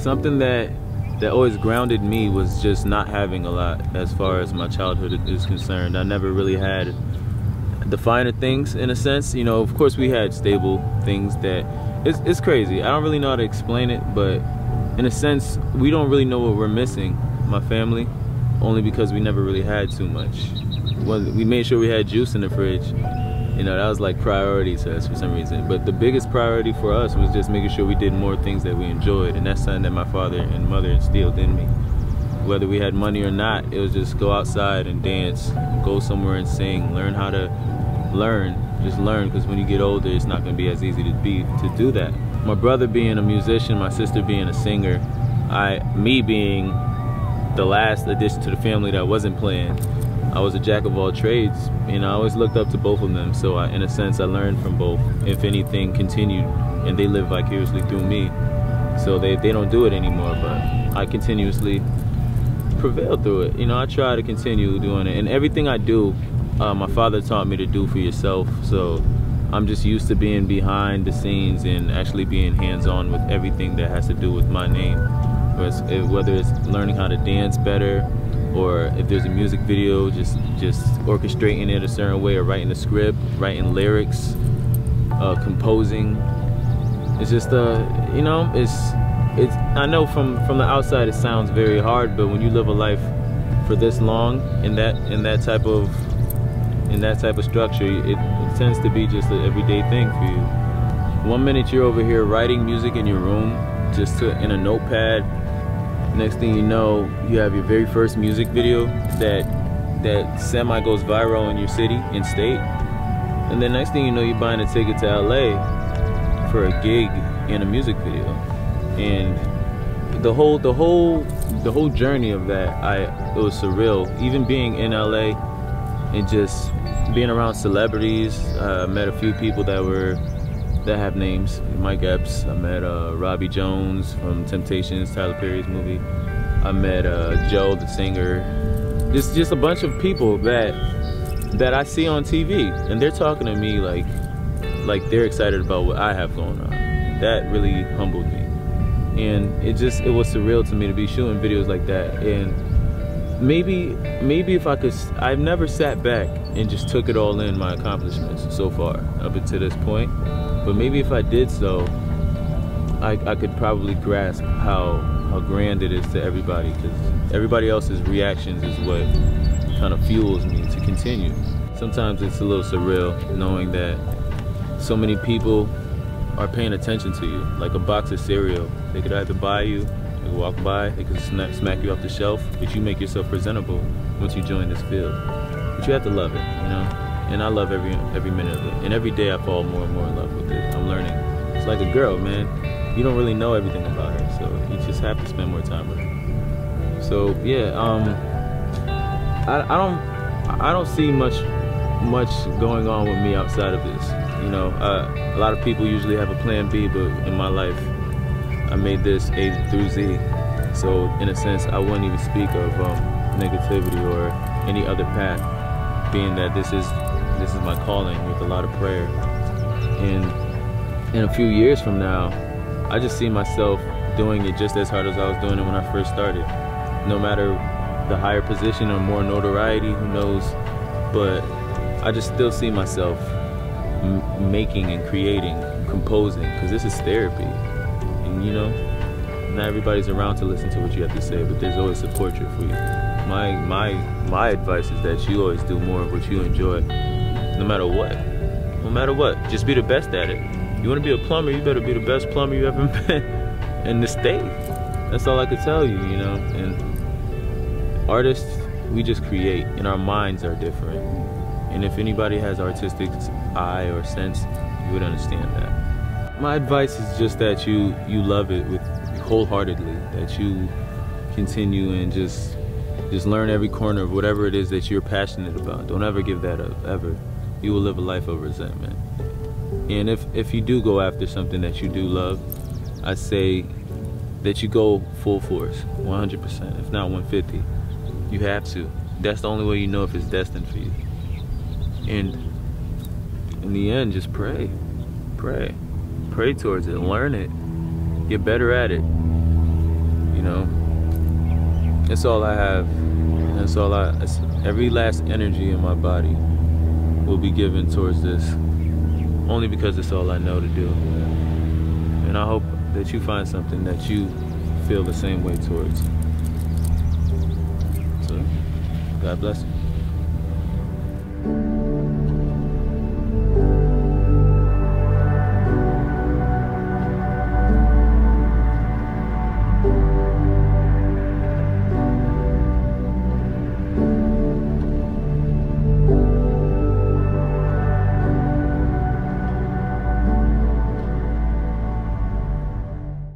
something that always grounded me was just not having a lot as far as my childhood is concerned. I never really had the finer things, in a sense. You know, of course we had stable things that it's crazy. I don't really know how to explain it, but in a sense we don't really know what we're missing, my family, only because we never really had too much. We made sure we had juice in the fridge. You know, that was like priority to us for some reason. But the biggest priority for us was just making sure we did more things that we enjoyed, and that's something that my father and mother instilled in me. Whether we had money or not, it was just go outside and dance, go somewhere and sing, learn how to learn. Just learn, because when you get older, it's not going to be as easy to do that. My brother being a musician, my sister being a singer, me being the last addition to the family that wasn't playing, I was a jack of all trades. You know, I always looked up to both of them, so in a sense I learned from both. If anything continued, and they live vicariously through me, so they don't do it anymore, but I continuously prevail through it. You know, I try to continue doing it, and everything I do, my father taught me to do for yourself, so I'm just used to being behind the scenes and actually being hands-on with everything that has to do with my name. Whether it's learning how to dance better, or if there's a music video, just orchestrating it a certain way, or writing a script, writing lyrics, composing. It's just you know, it's I know from the outside it sounds very hard, but when you live a life for this long in that type of structure, it tends to be just an everyday thing for you. One minute you're over here writing music in your room, in a notepad. Next thing you know, you have your very first music video that semi goes viral in your city and state, and then next thing you know, you're buying a ticket to LA for a gig and a music video. And the whole journey of that, it was surreal. Even being in LA and just being around celebrities, I met a few people that have names. Mike Epps. I met Robbie Jones from Temptations, Tyler Perry's movie. I met Joe, the singer. Just a bunch of people that I see on TV, and they're talking to me like they're excited about what I have going on. That really humbled me, and it was surreal to me to be shooting videos like that. And maybe if I could, I've never sat back and just took it all in, my accomplishments so far up until this point. But maybe if I did so, I could probably grasp how grand it is to everybody, because everybody else's reactions is what kind of fuels me to continue. Sometimes it's a little surreal knowing that so many people are paying attention to you, like a box of cereal. They could either buy you, they could walk by, they could smack you off the shelf, but you make yourself presentable once you join this field. But you have to love it, you know? And I love every minute of it. And every day I fall more and more in love with it. I'm learning. It's like a girl, man. You don't really know everything about her, so you just have to spend more time with her. So yeah, I don't see much going on with me outside of this. You know, a lot of people usually have a plan B, but in my life, I made this A through Z. So in a sense, I wouldn't even speak of negativity or any other path, being that this is my calling with a lot of prayer. And in a few years from now, I just see myself doing it just as hard as I was doing it when I first started. No matter the higher position or more notoriety, who knows, but I just still see myself making and creating, composing, because this is therapy. And you know, not everybody's around to listen to what you have to say, but there's always support for you. My advice is that you always do more of what you enjoy, no matter what. No matter what, just be the best at it. You want to be a plumber, you better be the best plumber you ever been in the state. That's all I could tell you, you know. And artists, we just create, and our minds are different. And if anybody has artistic eye or sense, you would understand that. My advice is just that you love it with wholeheartedly, that you continue and just learn every corner of whatever it is that you're passionate about. Don't ever give that up, ever. You will live a life of resentment. And if you do go after something that you do love, I say that you go full force, 100%, if not 150. You have to. That's the only way you know if it's destined for you. And in the end, just pray. Pray. Pray towards it. Learn it. Get better at it. you know. It's all I have. That's all every last energy in my body will be given towards this, only because it's all I know to do. And I hope that you find something that you feel the same way towards. So, God bless you.